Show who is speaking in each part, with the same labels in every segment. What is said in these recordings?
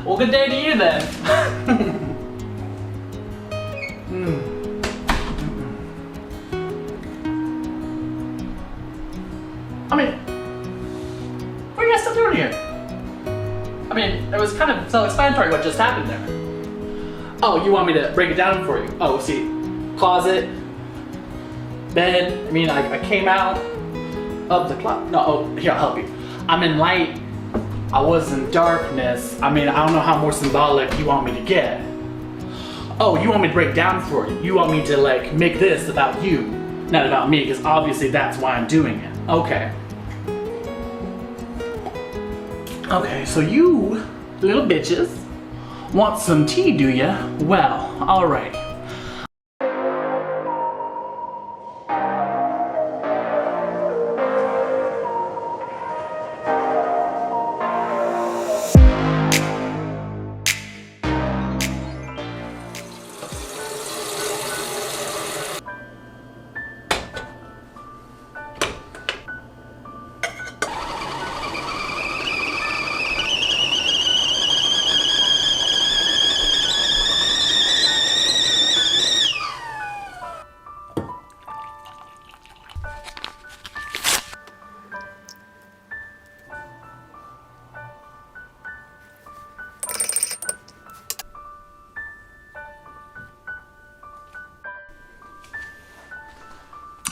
Speaker 1: Well, good day to you then. I mean, what are you guys still doing here? I mean, it was kind of self-explanatory what just happened there. Oh, you want me to break it down for you? Oh, see, closet, bed. I mean, I came out of the closet. No, oh, here, I'll help you. I'm in light. I was in darkness. I mean, I don't know how more symbolic you want me to get. Oh, you want me to break down for you? You want me to like make this about you, not about me, because obviously that's why I'm doing it. Okay. Okay, so you little bitches want some tea, do ya? Well, alrighty.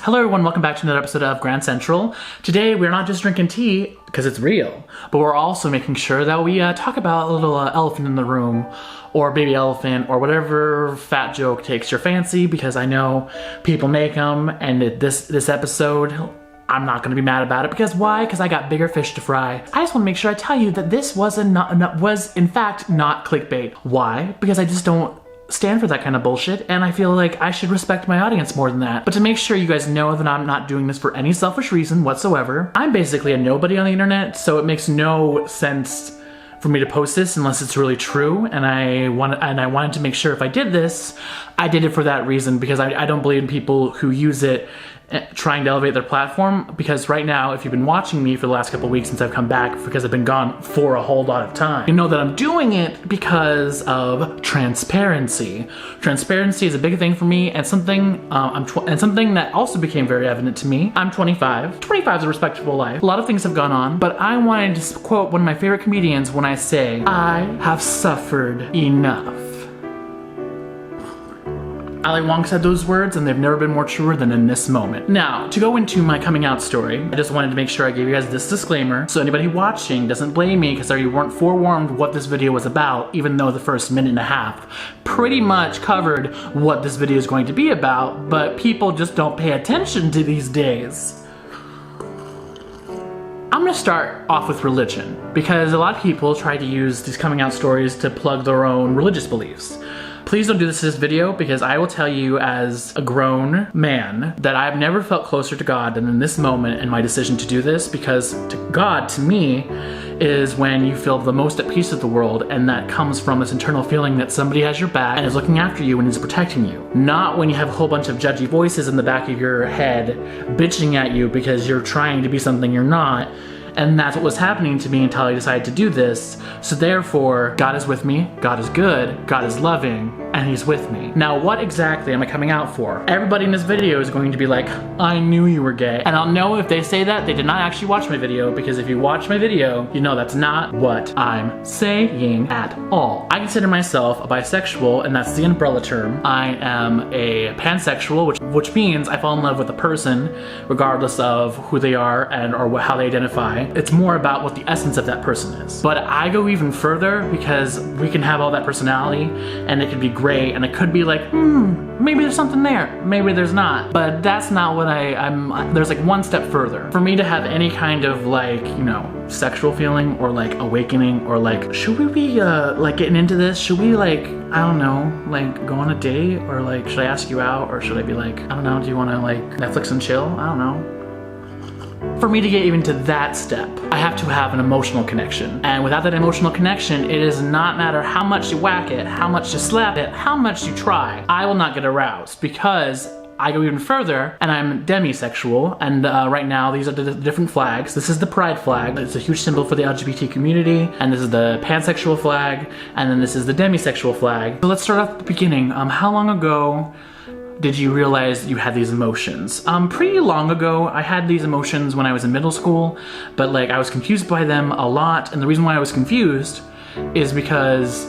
Speaker 1: Hello everyone, welcome back to another episode of Grand Central. Today we're not just drinking tea, because it's real, but we're also making sure that we talk about a little elephant in the room, or baby elephant, or whatever fat joke takes your fancy, because I know people make them, and this episode, I'm not going to be mad about it, because why? Because I got bigger fish to fry. I just want to make sure I tell you that this was in fact not clickbait. Why? Because I just don't stand for that kind of bullshit, and I feel like I should respect my audience more than that. But to make sure you guys know that I'm not doing this for any selfish reason whatsoever, I'm basically a nobody on the internet, so it makes no sense for me to post this unless it's really true, and I wanted to make sure if I did this, I did it for that reason, because I don't believe in people who use it trying to elevate their platform, because right now, if you've been watching me for the last couple of weeks since I've come back, because I've been gone for a whole lot of time, you know that I'm doing it because of transparency. Transparency is a big thing for me, and something something that also became very evident to me. I'm 25. 25 is a respectable life. A lot of things have gone on, but I wanted to quote one of my favorite comedians when I say, I have suffered enough. Ali Wong said those words, and they've never been more truer than in this moment. Now, to go into my coming out story, I just wanted to make sure I gave you guys this disclaimer, so anybody watching doesn't blame me because they weren't forewarned what this video was about, even though the first minute and a half pretty much covered what this video is going to be about, but people just don't pay attention to these days. I'm gonna start off with religion, because a lot of people try to use these coming out stories to plug their own religious beliefs. Please don't do this in this video, because I will tell you as a grown man that I've never felt closer to God than in this moment in my decision to do this, because God, to me, is when you feel the most at peace with the world, and that comes from this internal feeling that somebody has your back and is looking after you and is protecting you. Not when you have a whole bunch of judgy voices in the back of your head bitching at you because you're trying to be something you're not. And that's what was happening to me until I decided to do this. So therefore, God is with me, God is good, God is loving, and He's with me. Now, what exactly am I coming out for? Everybody in this video is going to be like, I knew you were gay. And I'll know if they say that, they did not actually watch my video, because if you watch my video, you know that's not what I'm saying at all. I consider myself a bisexual, and that's the umbrella term. I am a pansexual, which means I fall in love with a person regardless of who they are and or how they identify. It's more about what the essence of that person is. But I go even further, because we can have all that personality and it could be great, and it could be like, maybe there's something there, maybe there's not. But that's not what there's like one step further. For me to have any kind of like, you know, sexual feeling or like awakening, or like, should we be like getting into this? Should we like, I don't know, like go on a date, or like, should I ask you out, or should I be like, I don't know, do you want to like Netflix and chill? I don't know. For me to get even to that step, I have to have an emotional connection. And without that emotional connection, it does not matter how much you whack it, how much you slap it, how much you try, I will not get aroused, because I go even further, and I'm demisexual, and right now these are the different flags. This is the pride flag. It's a huge symbol for the LGBT community, and this is the pansexual flag, and then this is the demisexual flag. So let's start off at the beginning. How long ago did you realize you had these emotions? Pretty long ago. I had these emotions when I was in middle school, but like I was confused by them a lot, and the reason why I was confused is because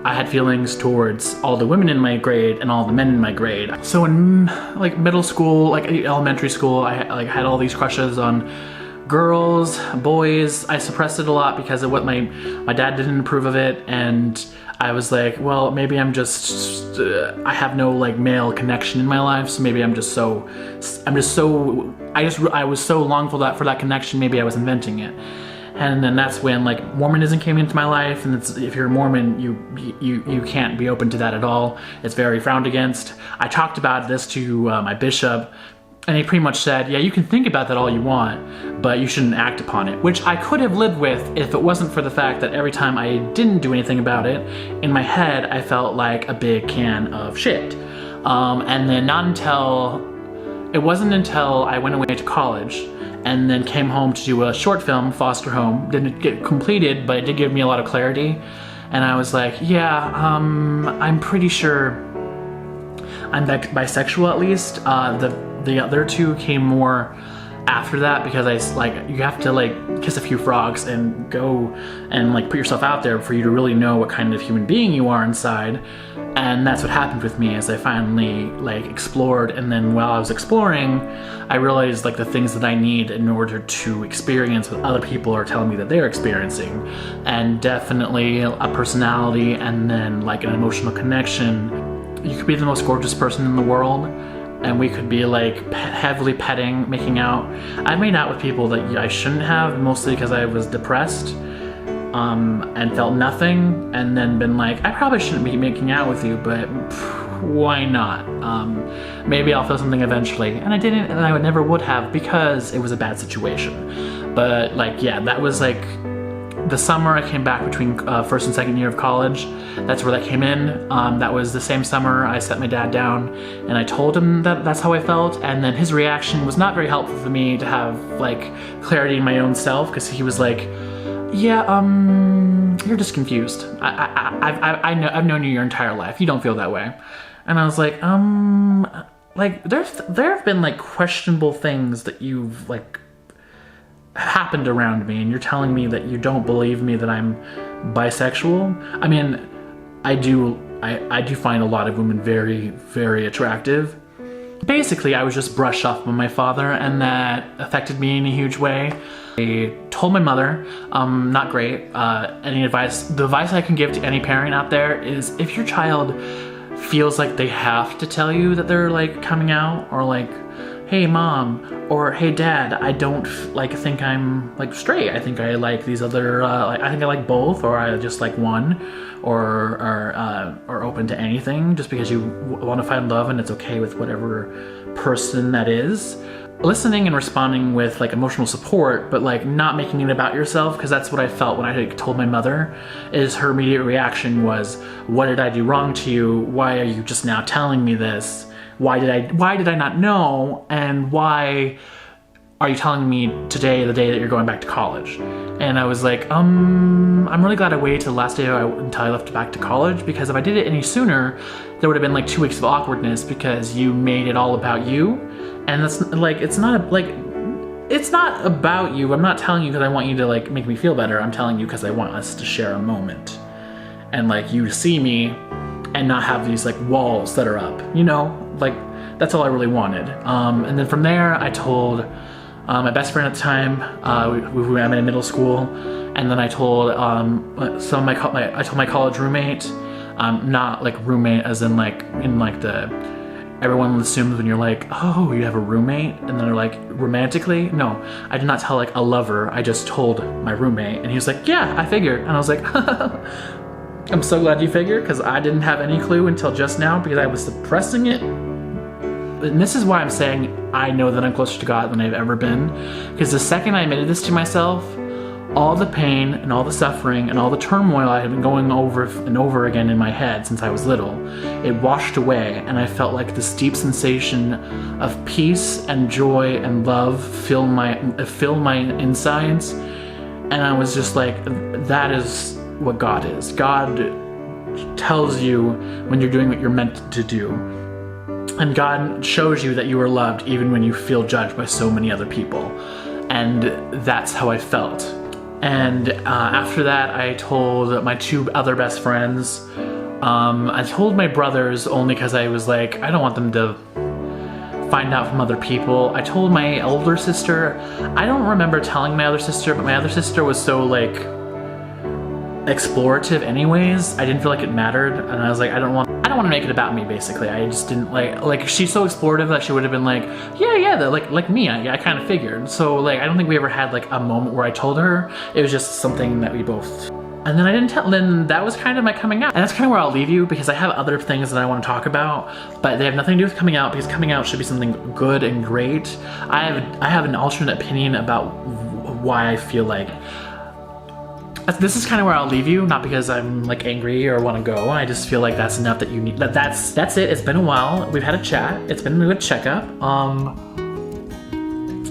Speaker 1: I had feelings towards all the women in my grade and all the men in my grade. So in like middle school, like elementary school, I had all these crushes on girls, boys. I suppressed it a lot because of what my dad didn't approve of it, and I was like, well, maybe I'm just I have no like male connection in my life, so maybe I was so longful for that connection. Maybe I was inventing it. And then that's when like Mormonism came into my life, and if you're a Mormon, you can't be open to that at all. It's very frowned against. I talked about this to my bishop, and he pretty much said, yeah, you can think about that all you want, but you shouldn't act upon it, which I could have lived with if it wasn't for the fact that every time I didn't do anything about it, in my head I felt like a big can of shit. And then it wasn't until I went away to college and then came home to do a short film, Foster Home. Didn't get completed, but it did give me a lot of clarity. And I was like, yeah, I'm pretty sure I'm bisexual at least. The other two came more after that, because you have to like kiss a few frogs and go and like put yourself out there for you to really know what kind of human being you are inside. And that's what happened with me as I finally like explored. And then while I was exploring, I realized like the things that I need in order to experience what other people are telling me that they're experiencing. And definitely a personality, and then like an emotional connection. You could be the most gorgeous person in the world, and we could be like heavily petting, making out. I made out with people that I shouldn't have, mostly because I was depressed and felt nothing, and then been like, I probably shouldn't be making out with you, but why not? Maybe I'll feel something eventually. And I didn't, and I never would have, because it was a bad situation. But like, yeah, that was like the summer I came back between first and second year of college. That's where that came in. That was the same summer I set my dad down, and I told him that that's how I felt, and then his reaction was not very helpful for me to have like clarity in my own self, because he was like, yeah, you're just confused. I've known you your entire life. You don't feel that way. And I was like, there have been like questionable things that you've like happened around me, and you're telling me that you don't believe me that I'm bisexual. I mean, I do find a lot of women very, very attractive. Basically, I was just brushed off by my father, and that affected me in a huge way. I told my mother, not great. Any advice? The advice I can give to any parent out there is, if your child feels like they have to tell you that they're like coming out, or like, hey mom, or hey dad, I don't like think I'm like straight. I think I like these other, I think I like both, or I just like one, or open to anything, just because you want to find love and it's okay with whatever person that is. Listening and responding with like emotional support, but like not making it about yourself, because that's what I felt when I told my mother. Is her immediate reaction was, what did I do wrong to you? Why are you just now telling me this? Why did I not know? And why are you telling me today, the day that you're going back to college? And I was like, I'm really glad I waited till the last day until I left back to college, because if I did it any sooner, there would have been like 2 weeks of awkwardness, because you made it all about you. And that's like, it's not about you. I'm not telling you because I want you to like make me feel better. I'm telling you because I want us to share a moment, and like you to see me and not have these like walls that are up, you know, like that's all I really wanted. And then from there, I told my best friend at the time, we met in middle school, and then I told I told my college roommate, not like roommate as in like the, everyone assumes when you're like, oh, you have a roommate, and then they're like, romantically? No, I did not tell like a lover. I just told my roommate, and he was like, yeah, I figured. And I was like, I'm so glad you figured, because I didn't have any clue until just now, because I was suppressing it. And this is why I'm saying I know that I'm closer to God than I've ever been, because the second I admitted this to myself, all the pain and all the suffering and all the turmoil I had been going over and over again in my head since I was little, it washed away, and I felt like this deep sensation of peace and joy and love fill my insides. And I was just like, that is what God is. God tells you when you're doing what you're meant to do. And God shows you that you are loved even when you feel judged by so many other people. And that's how I felt. And after that, I told my 2 other best friends. I told my brothers only because I was like, I don't want them to find out from other people. I told my older sister. I don't remember telling my other sister, but my other sister was so like explorative anyways. I didn't feel like it mattered, and I was like, I don't want to make it about me, basically. I just didn't like she's so explorative that she would have been like, yeah, like me, I kind of figured. So like, I don't think we ever had like a moment where I told her. It was just something that we both, and then I didn't tell, then that was kind of my coming out. And that's kind of where I'll leave you, because I have other things that I want to talk about, but they have nothing to do with coming out, because coming out should be something good and great. I have an alternate opinion about why I feel like. This is kind of where I'll leave you, not because I'm like angry or want to go. I just feel like that's enough that you need. That's it. It's been a while. We've had a chat. It's been a good checkup.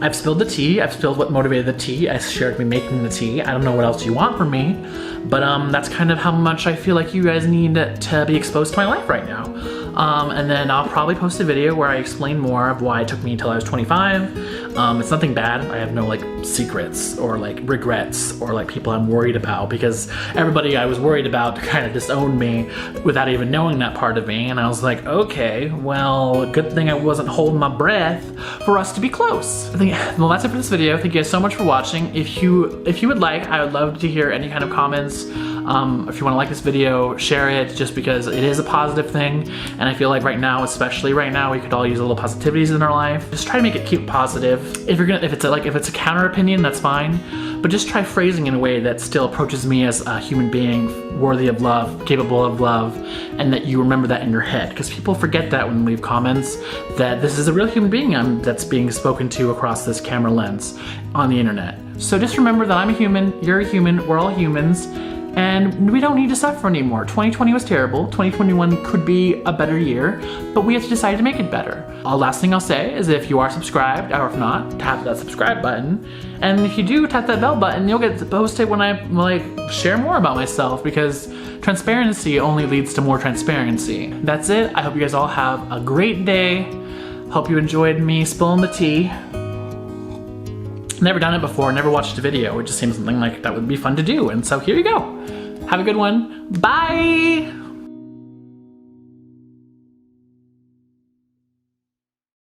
Speaker 1: I've spilled the tea. I've spilled what motivated the tea. I shared me making the tea. I don't know what else you want from me, but that's kind of how much I feel like you guys need to be exposed to my life right now. And then I'll probably post a video where I explain more of why it took me until I was 25. It's nothing bad. I have no like secrets or like regrets or like people I'm worried about, because everybody I was worried about kind of disowned me without even knowing that part of me. And I was like, okay, well, good thing I wasn't holding my breath for us to be close. Well, that's it for this video. Thank you guys so much for watching. If you would like, I would love to hear any kind of comments. If you want to like this video, share it, just because it is a positive thing, and I feel like right now, especially right now, we could all use a little positivities in our life. Just try to keep positive. If it's a counter opinion, that's fine, but just try phrasing in a way that still approaches me as a human being worthy of love, capable of love, and that you remember that in your head, because people forget that when they leave comments, that this is a real human being that's being spoken to across this camera lens on the internet. So just remember that I'm a human, you're a human, we're all humans, and we don't need to suffer anymore. 2020 was terrible. 2021 could be a better year, but we have to decide to make it better. Last thing I'll say is, if you are subscribed, or if not, tap that subscribe button. And if you do, tap that bell button, you'll get posted when I like share more about myself, because transparency only leads to more transparency. That's it. I hope you guys all have a great day. Hope you enjoyed me spilling the tea. Never done it before, never watched a video. It just seems something like that would be fun to do, and so here you go. Have a good one. Bye!